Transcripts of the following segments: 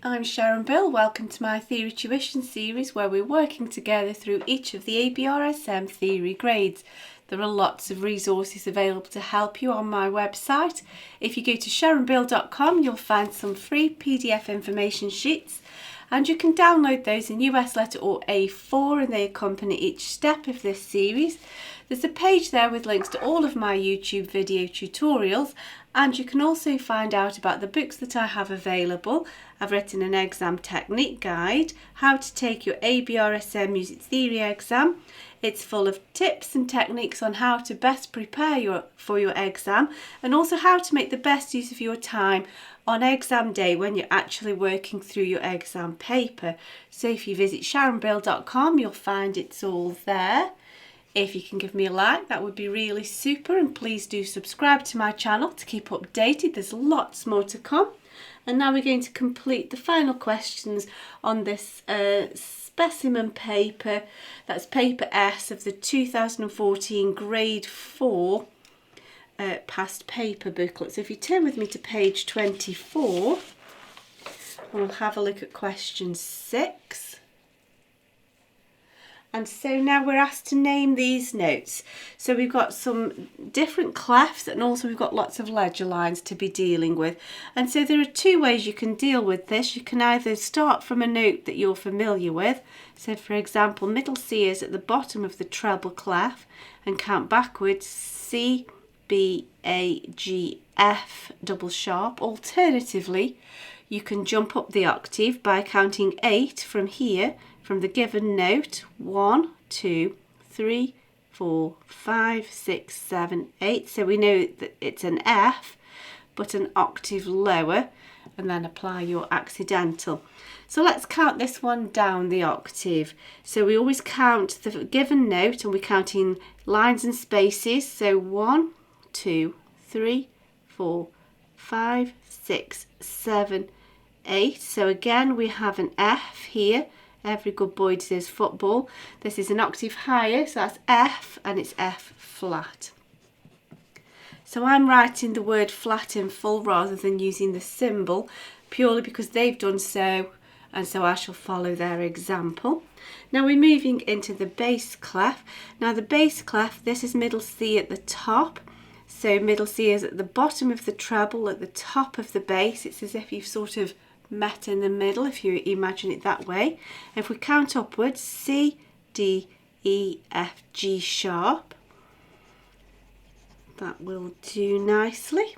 I'm Sharon Bill. Welcome to my Theory Tuition series where we're working together through each of the ABRSM Theory grades. There are lots of resources available to help you on my website. If you go to sharonbill.com, you'll find some free PDF information sheets and you can download those in US letter or A4 and they accompany each step of this series. There's a page there with links to all of my YouTube video tutorials, and you can also find out about the books that I have available. I've written an exam technique guide, how to take your ABRSM Music Theory Exam. It's full of tips and techniques on how to best prepare for your exam, and also how to make the best use of your time on exam day when you're actually working through your exam paper. So if you visit sharonbill.com, you'll find it's all there. If you can give me a like, that would be really super, and please do subscribe to my channel to keep updated. There's lots more to come. And now we're going to complete the final questions on this specimen paper. That's paper S of the 2014 grade 4 past paper booklet. So if you turn with me to page 24, we'll have a look at question 6. And so now we're asked to name these notes. So we've got some different clefs and also we've got lots of ledger lines to be dealing with. And so there are two ways you can deal with this. You can either start from a note that you're familiar with. So for example, middle C is at the bottom of the treble clef and count backwards C, B, A, G, F double sharp. Alternatively, you can jump up the octave by counting 8 from here, from the given note. 1, 2, 3, 4, 5, 6, 7, 8. So we know that it's an F, but an octave lower, and then apply your accidental. So let's count this one down the octave. So we always count the given note and we're counting lines and spaces. So 1, 2, 3, 4, 5, 6, 7, 8. So again we have an F here. Every good boy deserves football. This is an octave higher, so that's F, and it's F flat. So I'm writing the word flat in full rather than using the symbol, purely because they've done so, and so I shall follow their example. Now we're moving into the bass clef. Now the bass clef, this is middle C at the top. So middle C is at the bottom of the treble, at the top of the bass. It's as if you've sort of met in the middle, if you imagine it that way. If we count upwards, C, D, E, F, G sharp. That will do nicely.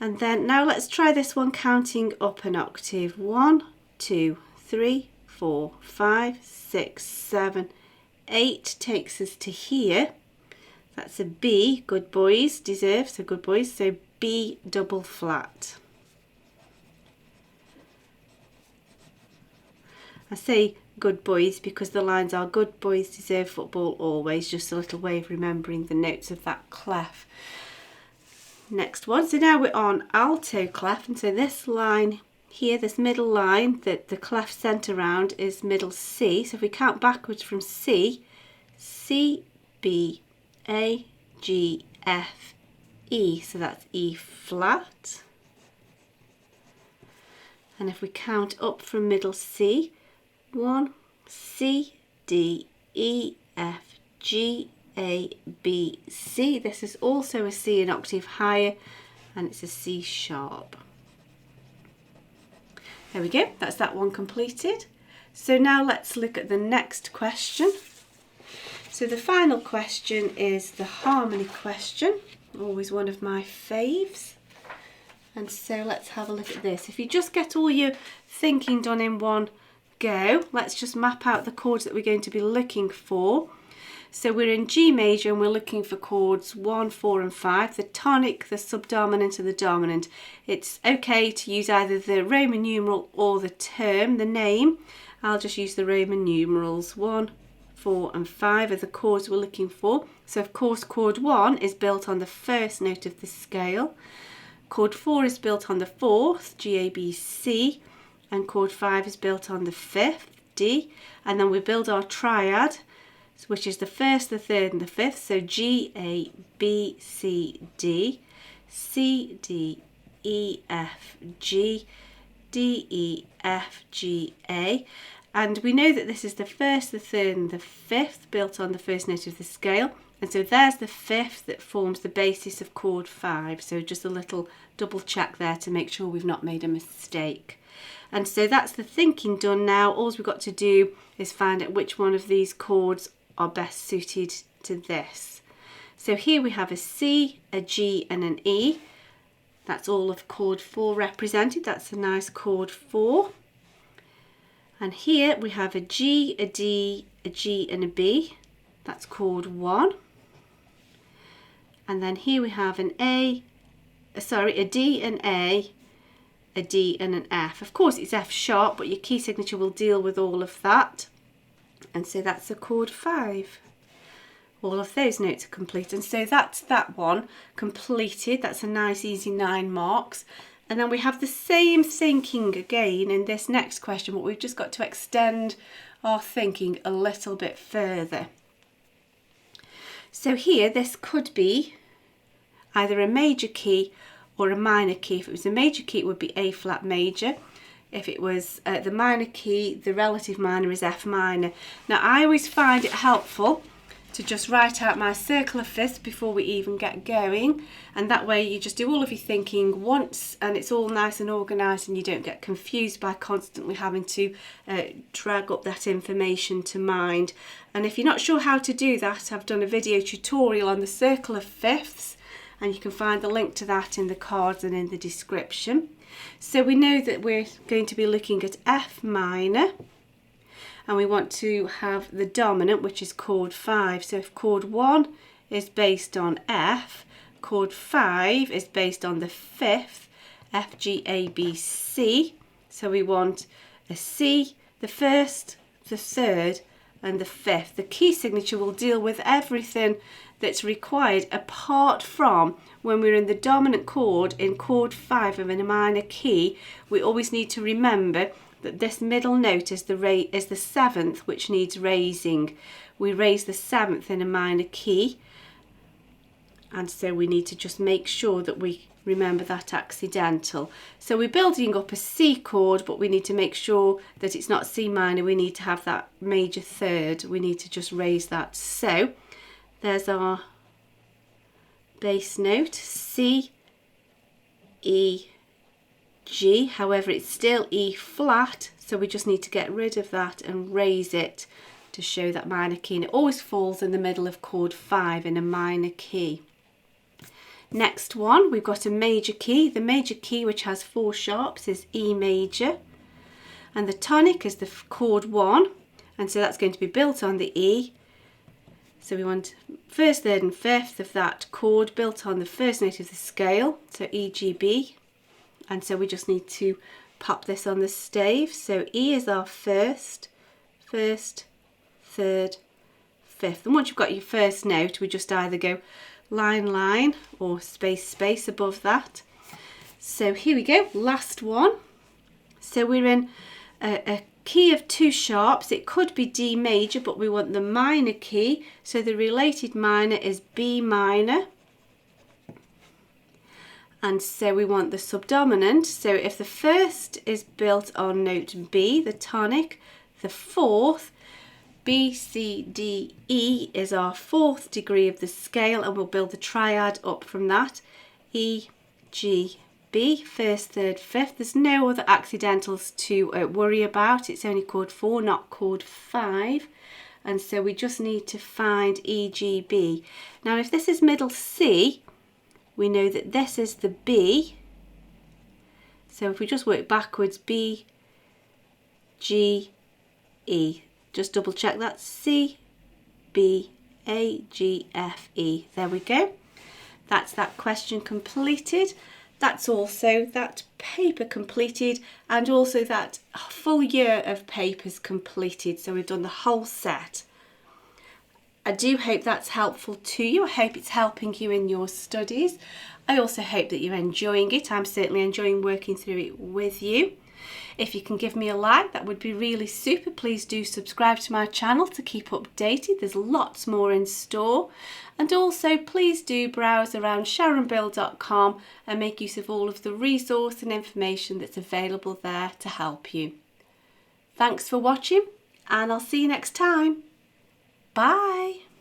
And then now let's try this one counting up an octave. 1, 2, 3, 4, 5, 6, 7, 8 takes us to here. That's a B, good boys deserve, so good boys, so B double flat. I say good boys because the lines are good boys deserve football always, just a little way of remembering the notes of that clef. Next one, so now we're on alto clef, and so this line here, this middle line that the clef centre around is middle C. So if we count backwards from C, C, B, A, G, F, E, so that's E flat. And if we count up from middle C, 1, C, D, E, F, G, A, B, C. This is also a C an octave higher, and it's a C sharp. There we go, that's that one completed. So now let's look at the next question. So the final question is the harmony question, always one of my faves. And so let's have a look at this. If you just get all your thinking done in one go, let's just map out the chords that we're going to be looking for. So we're in G major and we're looking for chords 1, 4 and 5, the tonic, the subdominant and the dominant. It's okay to use either the Roman numeral or the term, the name. I'll just use the Roman numerals. 1, 4 and 5 are the chords we're looking for. So of course chord 1 is built on the first note of the scale. Chord 4 is built on the 4th, G, A, B, C. And chord 5 is built on the 5th, D, and then we build our triad, which is the 1st, the 3rd and the 5th, so G, A, B, C, D, C, D, E, F, G, D, E, F, G, A. And we know that this is the first, the third and the fifth built on the first note of the scale. And so there's the fifth that forms the basis of chord 5. So just a little double check there to make sure we've not made a mistake. And so that's the thinking done now. All we've got to do is find out which one of these chords are best suited to this. So here we have a C, a G and an E. That's all of chord 4 represented. That's a nice chord 4. And here we have a G, a D, a G and a B. That's chord 1. And then here we have an a D, an A, a D and an F. Of course it's F sharp, but your key signature will deal with all of that. And so that's a chord 5. All of those notes are complete. And so that's that one completed. That's a nice easy 9 marks. And then we have the same thinking again in this next question, but we've just got to extend our thinking a little bit further. So here, this could be either a major key or a minor key. If it was a major key, it would be A flat major. If it was the minor key, the relative minor is F minor. Now, I always find it helpful to just write out my circle of fifths before we even get going, and that way you just do all of your thinking once and it's all nice and organised and you don't get confused by constantly having to drag up that information to mind. And if you're not sure how to do that, I've done a video tutorial on the circle of fifths and you can find the link to that in the cards and in the description. So we know that we're going to be looking at F minor, and we want to have the dominant, which is chord 5. So if chord 1 is based on F, chord 5 is based on the 5th, F, G, A, B, C. So we want a C, the 1st, the 3rd and the 5th. The key signature will deal with everything that's required apart from when we're in the dominant chord in chord 5 of a minor key. We always need to remember that this middle note is the 7th, which needs raising. We raise the 7th in a minor key, and so we need to just make sure that we remember that accidental. So we're building up a C chord, but we need to make sure that it's not C minor. We need to have that major third. We need to just raise that. So there's our bass note, C, E, G. However, it's still E flat, so we just need to get rid of that and raise it to show that minor key, and it always falls in the middle of chord 5 in a minor key. Next one, we've got a major key. The major key, which has 4 sharps, is E major, and the tonic is the chord 1, and so that's going to be built on the E. So we want 1st, 3rd and 5th of that chord built on the first note of the scale, so E, G, B. And so we just need to pop this on the stave. So E is our 1st, 3rd, 5th. And once you've got your first note, we just either go line, line or space, space above that. So here we go, last one. So we're in a key of 2 sharps. It could be D major, but we want the minor key. So the related minor is B minor. And so we want the subdominant. So if the 1st is built on note B, the tonic, the 4th, B, C, D, E is our 4th degree of the scale, and we'll build the triad up from that. E, G, B, 1st, 3rd, 5th. There's no other accidentals to worry about. It's only chord 4, not chord 5. And so we just need to find E, G, B. Now if this is middle C, we know that this is the B. So if we just work backwards, B, G, E. Just double check that. C, B, A, G, F, E. There we go. That's that question completed. That's also that paper completed, and also that full year of papers completed. So we've done the whole set. I do hope that's helpful to you. I hope it's helping you in your studies. I also hope that you're enjoying it. I'm certainly enjoying working through it with you. If you can give me a like, that would be really super. Please do subscribe to my channel to keep updated. There's lots more in store. And also please do browse around sharonbill.com and make use of all of the resource and information that's available there to help you. Thanks for watching, and I'll see you next time. Bye.